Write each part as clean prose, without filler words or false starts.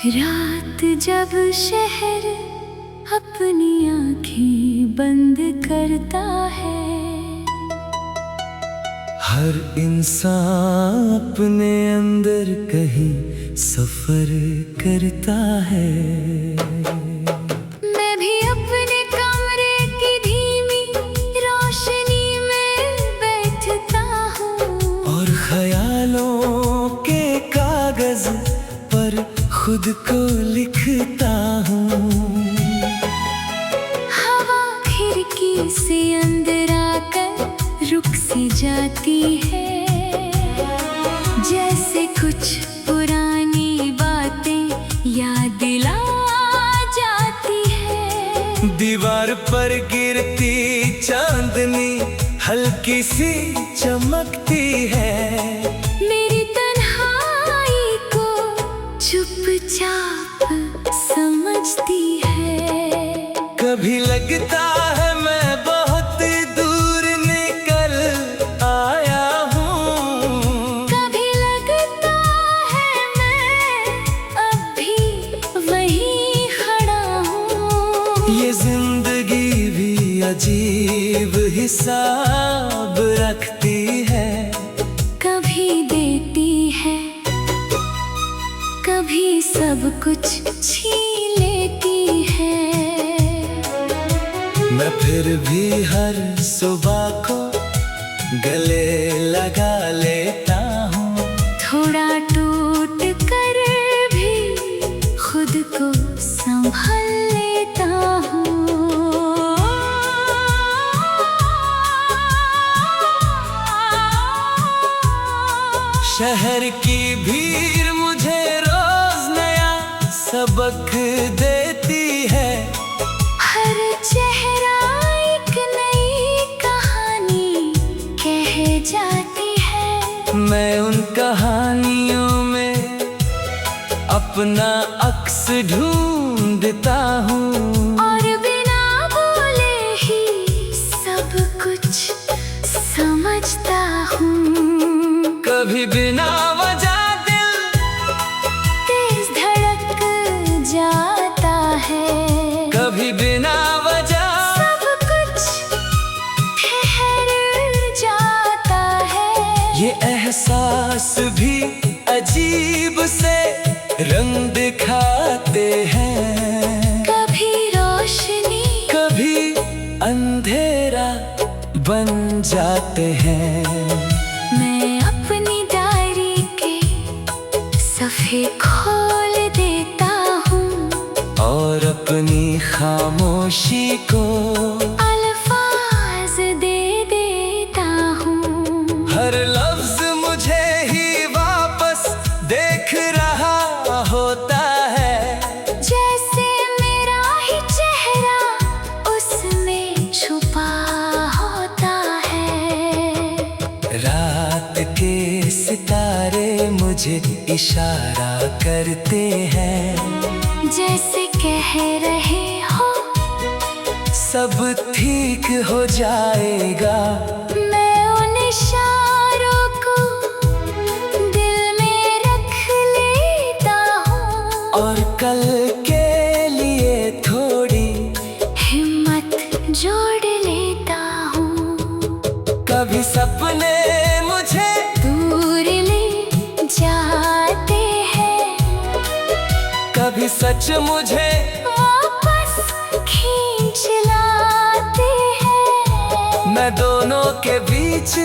रात जब शहर अपनी आँखें बंद करता है, हर इंसान अपने अंदर कहीं सफर करता है। मैं भी अपने कमरे की धीमी रोशनी में बैठता हूँ और ख्यालों के कागज पर खुद को लिखता हूँ। हवा खिड़की से अंदर आकर रुक सी जाती है, जैसे कुछ पुरानी बातें याद दिला जाती है। दीवार पर गिरती चांदनी हल्की सी चमकती है, मेरी तन्हाई को चुपचाप समझती है। कभी लगता है मैं बहुत दूर निकल आया हूँ, कभी लगता है मैं अब भी वहीं खड़ा हूँ। ये जिंदगी भी अजीब हिसाब रखती है, कभी देती है, कभी सब कुछ छीन लेती है। मैं फिर भी हर सुबह को गले लगा लेता हूँ। थोड़ा टूट कर भी खुद को संभाल लेता हूँ। शहर की भीड़ मुझे रोज नया सबक देती है, हर चेहरा एक नई कहानी कह जाती है। मैं उन कहानियों में अपना अक्स ढूंढता हूँ और बिना बोले ही सब कुछ समझता हूँ। कभी बिना वजह दिल तेज धड़क जाता है, कभी बिना वजह सब कुछ ठहर जाता है। ये एहसास भी अजीब से रंग दिखाते हैं, कभी रोशनी कभी अंधेरा बन जाते हैं। मैं अपनी डायरी के सफ़े खोल देता हूँ और अपनी खामोशी को अल्फाज दे देता हूँ। हर लफ्ज मुझे ही वापस देख रहा होता है, जैसे मेरा ही चेहरा उसमें छुपा होता है। रात के सितारे मुझे इशारा करते हैं, जैसे कह रहे हो सब ठीक हो जाएगा। मैं उन इशारों को दिल में रख लेता हूँ और कल के लिए थोड़ी हिम्मत जोड़ लेता हूँ। कभी सपने मुझे दूर ले जाते हैं, कभी सच मुझे वापस खींच लाते हैं। मैं दोनों के बीच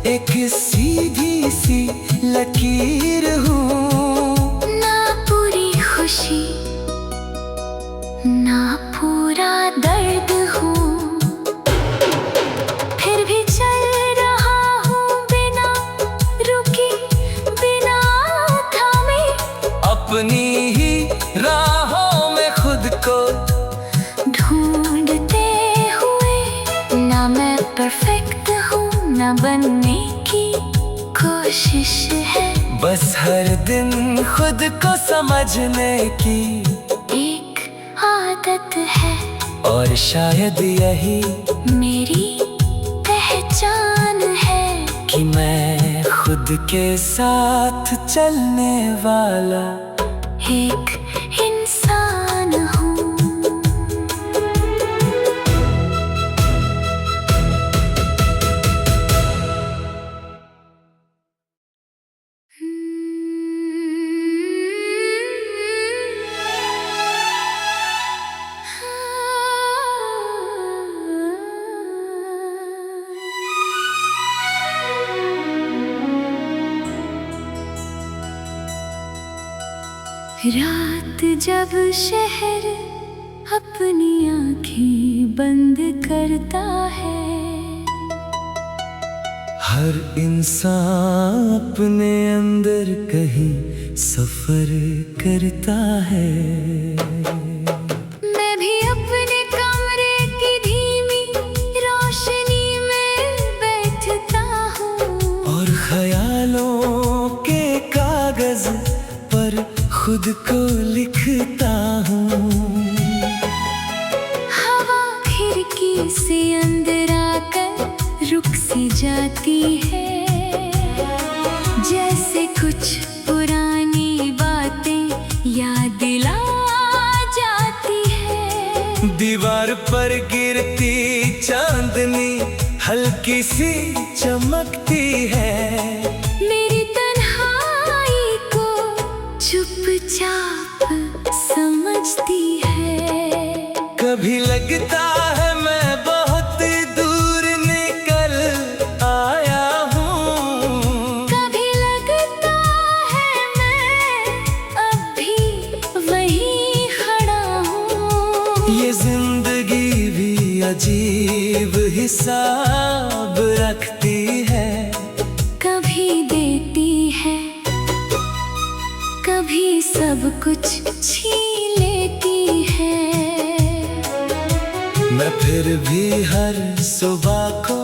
एक सीधी सी लकीर हूँ, ना पूरी खुशी ना पूरा दर्द हूँ, फिर भी चल रहा हूँ बिना रुकी बिना थमे। अपनी ही राहों में खुद को ढूंढते हुए, ना मैं परफेक्ट हूँ ना बनने की कोशिश है। बस हर दिन खुद को समझने की एक आदत है और शायद यही मेरी पहचान है कि मैं खुद के साथ चलने वाला एक इंसान हूँ। रात जब शहर अपनी आँखें बंद करता है, हर इंसान अपने अंदर कहीं सफर करता है। मैं भी अपने कमरे की धीमी रोशनी में बैठता हूँ और ख्यालों के कागज पर खुद को लिखता हूँ। हवा खिड़की से अंदर आकर रुक सी जाती है, जैसे कुछ पुरानी बातें याद दिला जाती है। दीवार पर गिरती चांदनी हल्की सी चमकती है, मेरी तन्हाई को चुपचाप समझती है। कभी लगता है मैं बहुत दूर निकल आया हूँ, कभी लगता है मैं अब भी वहीं खड़ा हूँ। ये जिंदगी भी अजीब हिसाब रखती है, कभी देती है, कभी सब कुछ छीन लेती है। मैं फिर भी हर सुबह को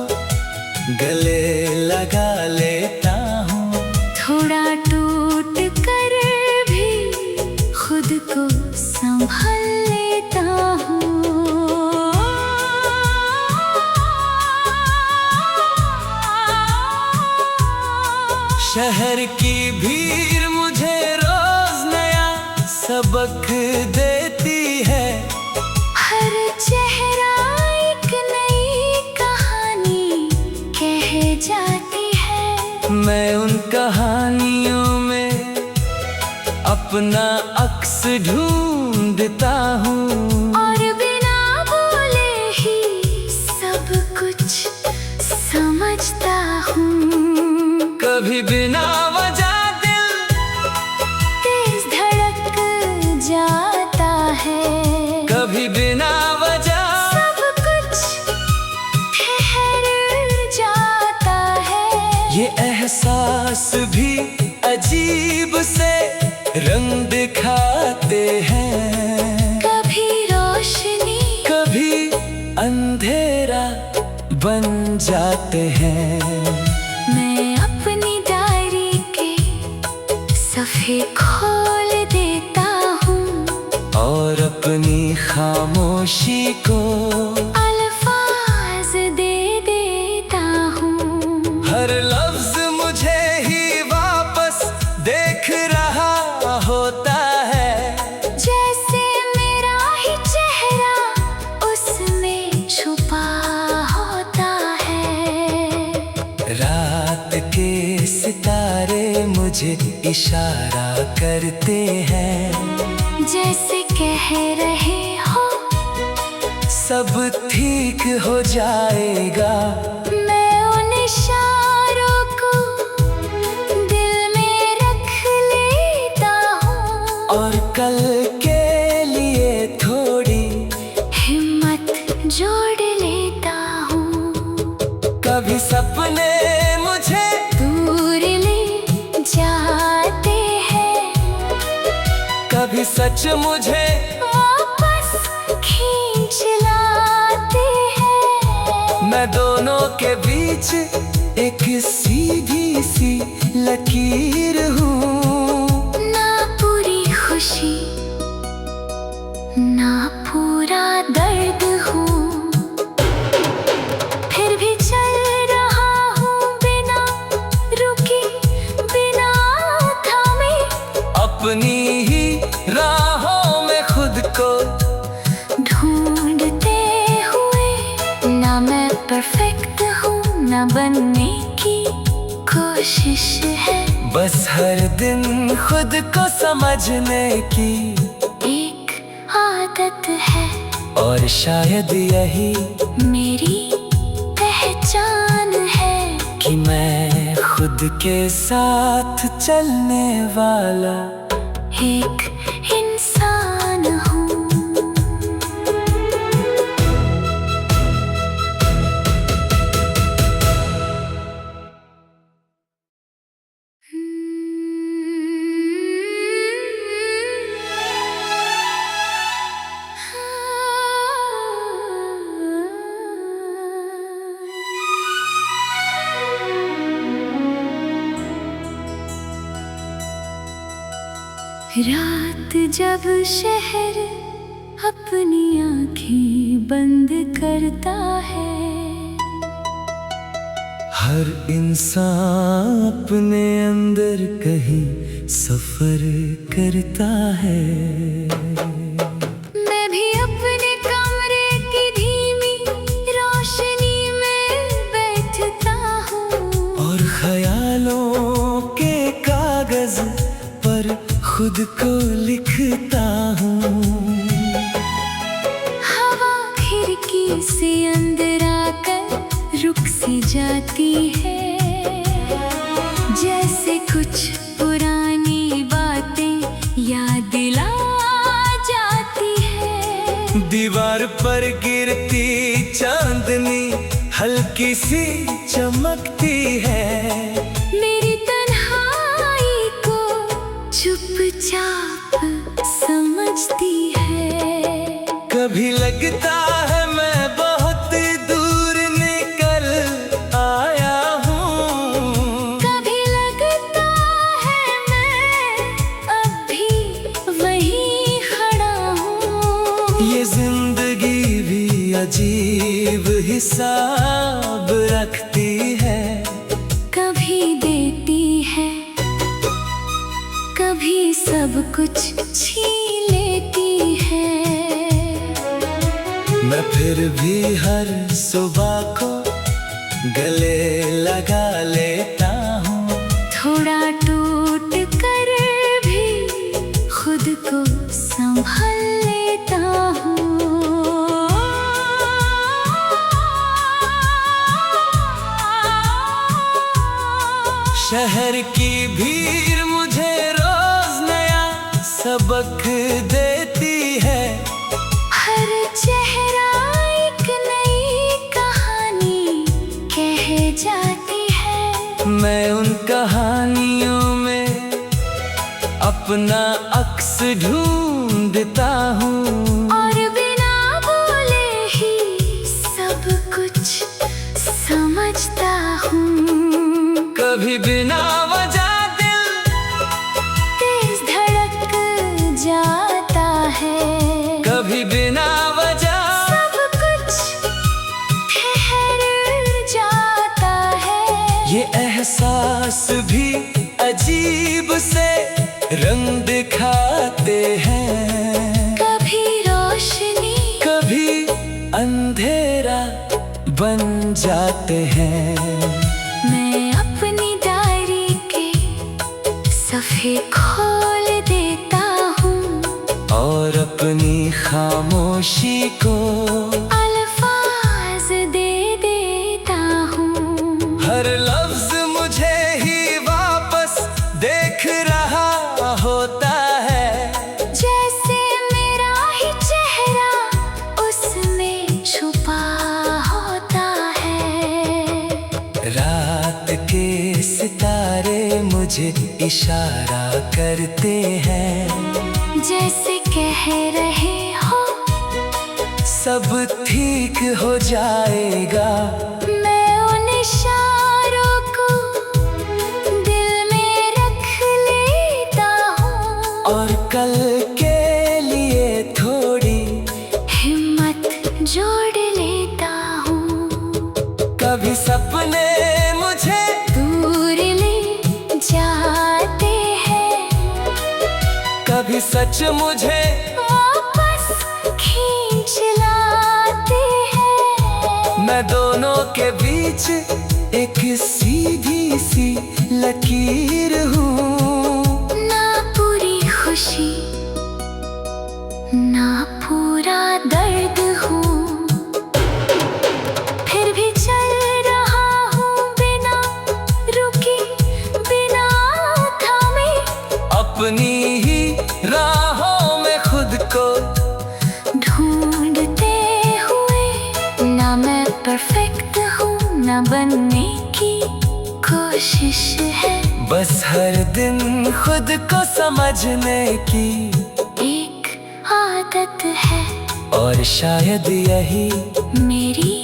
गले लगा लेता हूँ। थोड़ा टूट कर भी खुद को संभाल लेता हूँ। शहर की भीड़ मुझे रोज नया सबक देती है, हर चेहरा एक नई कहानी कह जाती है। मैं उन कहानियों में अपना अक्स ढूंढता हूँ और बिना बोले ही सब कुछ समझता हूँ। कभी बिना वजह दिल तेज धड़क जाता है, कभी बिना वजह सब कुछ ठहर जाता है। ये एहसास भी अजीब से रंग दिखाते हैं, कभी रोशनी कभी अंधेरा बन जाते हैं। मैं अपनी डायरी के सफ़े खोल देता हूँ और अपनी खामोशी को अल्फाज दे देता हूँ। हर लफ्ज मुझे ही वापस देख रहा होता है, जैसे मेरा ही चेहरा उसमें छुपा होता है। रात के सितारे मुझे इशारा करते हैं, जैसे कह रहे हो सब ठीक हो जाएगा। मैं उन इशारों को दिल में रख लेता हूँ और कल के लिए थोड़ी हिम्मत जोड़ लेता हूँ। कभी सपने मुझे दूर ले जाते हैं, कभी सच मुझे वापस खींच लाते हैं। मैं दोनों के बीच एक सीधी सी लकीर हूँ, ना पूरी खुशी ना पूरा दर्द हूँ, फिर भी चल रहा हूँ बिना रुकी बिना थमे। अपनी ही कोशिश है, बस हर दिन खुद को समझने की एक आदत है, और शायद यही मेरी पहचान है कि मैं खुद के साथ चलने वाला एक इंसान हूँ। रात जब शहर अपनी आँखें बंद करता है, हर इंसान अपने अंदर कहीं सफर करता है। मैं भी अपने कमरे की धीमी रोशनी में बैठता हूँ और ख्यालों के कागज पर खुद को लिखता हूँ। हवा खिड़की से अंदर आकर रुक सी जाती है, जैसे कुछ पुरानी बातें याद दिला जाती है। दीवार पर गिरती चांदनी हल्की सी चमकती है, मेरी तन्हाई को चुपचाप समझती है। कभी लगता है मैं बहुत दूर निकल आया हूँ, कभी लगता है मैं अब भी वहीं खड़ा हूँ। ये जिंदगी भी अजीब हिसाब रखती है, कभी देती है, कभी सब कुछ छीन लेती है। मैं फिर भी हर सुबह को गले लगा लेता हूँ, थोड़ा टूट कर भी खुद को संभाल लेता हूँ। शहर की भीड़ मुझे रोज नया सबक देती है, हर चेहरा एक नई कहानी कह जाती है। मैं उन कहानियों में अपना अक्स ढूंढता हूँ, और बिना बोले ही सब कुछ समझता हूँ। कभी बिना वजह दिल तेज धड़क जाता है, कभी बिना वजह सब कुछ ठहर जाता है। ये एहसास भी अजीब से रंग दिखाते हैं, कभी रोशनी कभी अंधेरा बन जाते हैं। मैं अपनी डायरी के सफ़े खोल देता हूँ, और अपनी खामोशी को अल्फाज दे देता हूँ। हर लफ्ज मुझे ही वापस देख रहा होता है, जैसे मेरा ही चेहरा उसमें छुपा होता है। रात के सितारे मुझे इशारा करते हैं, जैसे कह रहे हो सब ठीक हो जाएगा। मैं उन इशारों को दिल में रख लेता हूँ, और कल के लिए थोड़ी हिम्मत जोड़ लेता हूँ। कभी सपने मुझे दूर ले जाते हैं, कभी सच मुझे वापस खींच लाते हैं। मैं दोनों के बीच एक सीधी सी लकीर हूँ। ना पूरी खुशी ना पूरा दर्द हूँ, फिर भी चल रहा हूँ बिना रुकी बिना थामे। अपनी ही राहों में खुद को ढूंढते हुए, ना मैं परफेक्ट हूँ ना बनने की कोशिश है। बस हर दिन खुद को समझने की एक आदत है, और शायद यही मेरी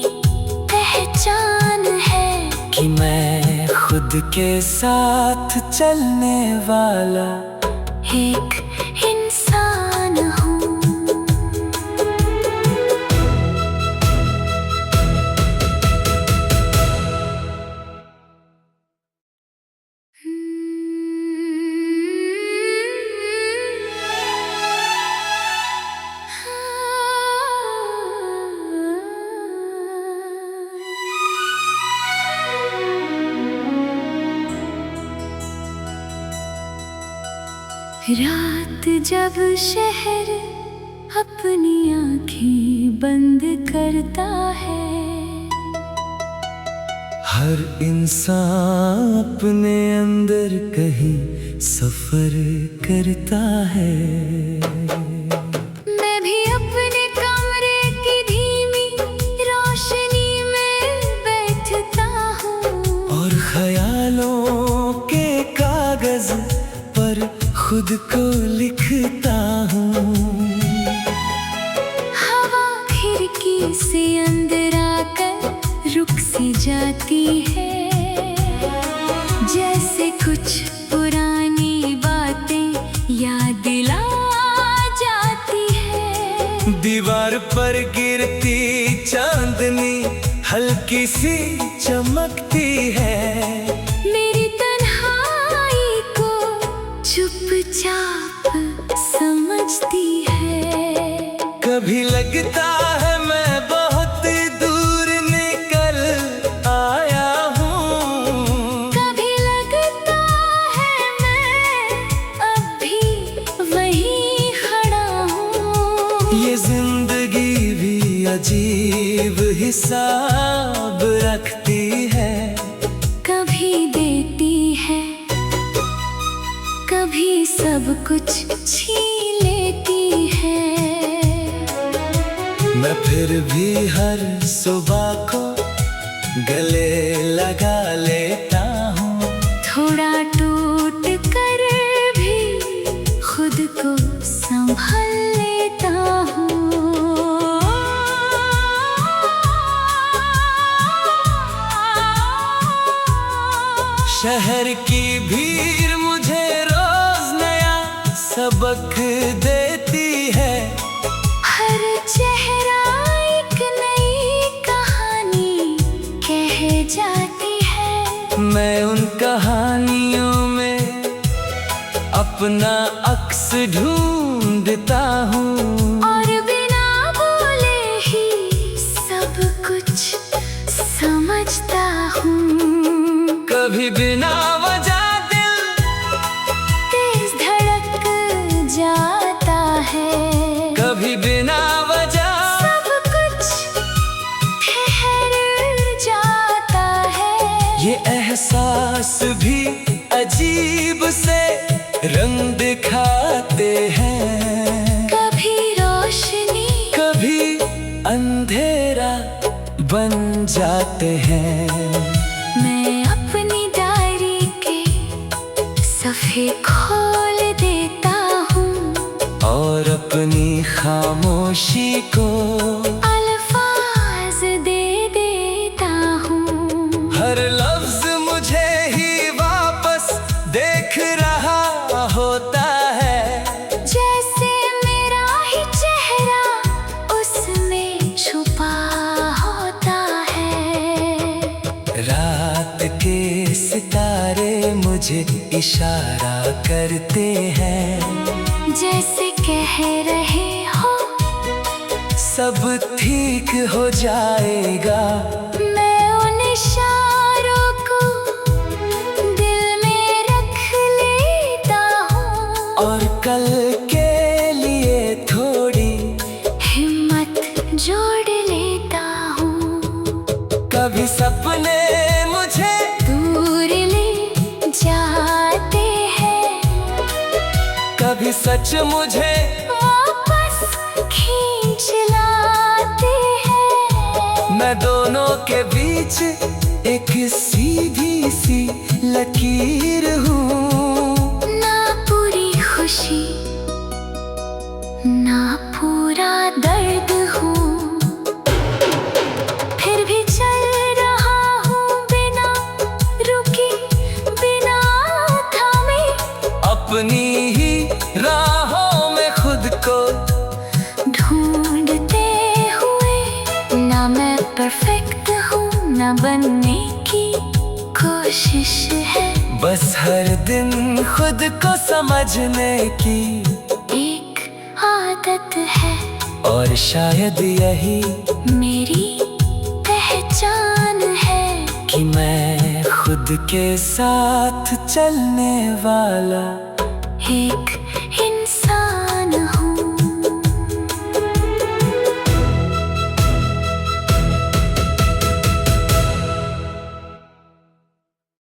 पहचान है कि मैं खुद के साथ चलने वाला एक इंसान हूँ। रात जब शहर अपनी आँखें बंद करता है, हर इंसान अपने अंदर कहीं सफर करता है। मैं भी अपने कमरे की धीमी रोशनी में बैठता हूँ, और ख्यालों के कागज पर खुद को लिखता हूँ। हवा खिड़की से अंदर आकर रुक सी जाती है, जैसे कुछ पुरानी बातें याद दिला जाती है। दीवार पर गिरती चांदनी हल्की सी चमकती है, मेरी तन्हाई को चुपचाप समझती है। कभी लगता है मैं बहुत दूर निकल आया हूँ, कभी लगता है मैं अब भी वहीं खड़ा हूँ। ये जिंदगी भी अजीब हिसाब रखती है, कभी देती है कभी सब कुछ छीन लेती है। मैं फिर भी हर सुबह को गले लगा लेता हूँ, थोड़ा टूट कर भी खुद को संभाल लेता हूँ। शहर की भीड़ मुझे रोज नया सबक देती है, हर चेहरा एक नई कहानी कह जाती है। मैं उन कहानियों में अपना अक्स ढूंढता हूँ, और बिना बोले ही सब कुछ समझता हूँ। कभी बिना वजह दिल तेज धड़क जाता है, कभी बिना वजह सब कुछ ठहर जाता है। ये एहसास भी अजीब से रंग दिखाते हैं, कभी रोशनी कभी अंधेरा बन जाते हैं। मैं अपनी डायरी के सफ़े खोल देता हूँ, और अपनी खामोशी को अल्फाज दे देता हूँ। हर लफ्ज मुझे ही वापस देख रहा होता है, जैसे मेरा ही चेहरा उसमें छुपा होता है। रात के सितारे मुझे इशारा करते हैं, जैसे कह रहे हो सब ठीक हो जाएगा। मैं उन इशारों को दिल में और कल के लिए थोड़ी हिम्मत जोड़ लेता हूँ। कभी सपने मुझे दूर ले जाते हैं, कभी सच मुझे वापस खींच लाते हैं। मैं दोनों के बीच एक सीधी सी लकीर हूँ। ना पूरी खुशी ना पूरा दर्द हूँ, फिर भी चल रहा हूँ बिना रुकी बिना थमे। अपनी ही राहों में खुद को ढूंढते हुए, ना मैं परफेक्ट हूँ ना बनने की कोशिश है। बस हर दिन खुद को समझने की एक आदत है, और शायद यही मेरी पहचान है। कि मैं खुद के साथ चलने वाला एक इंसान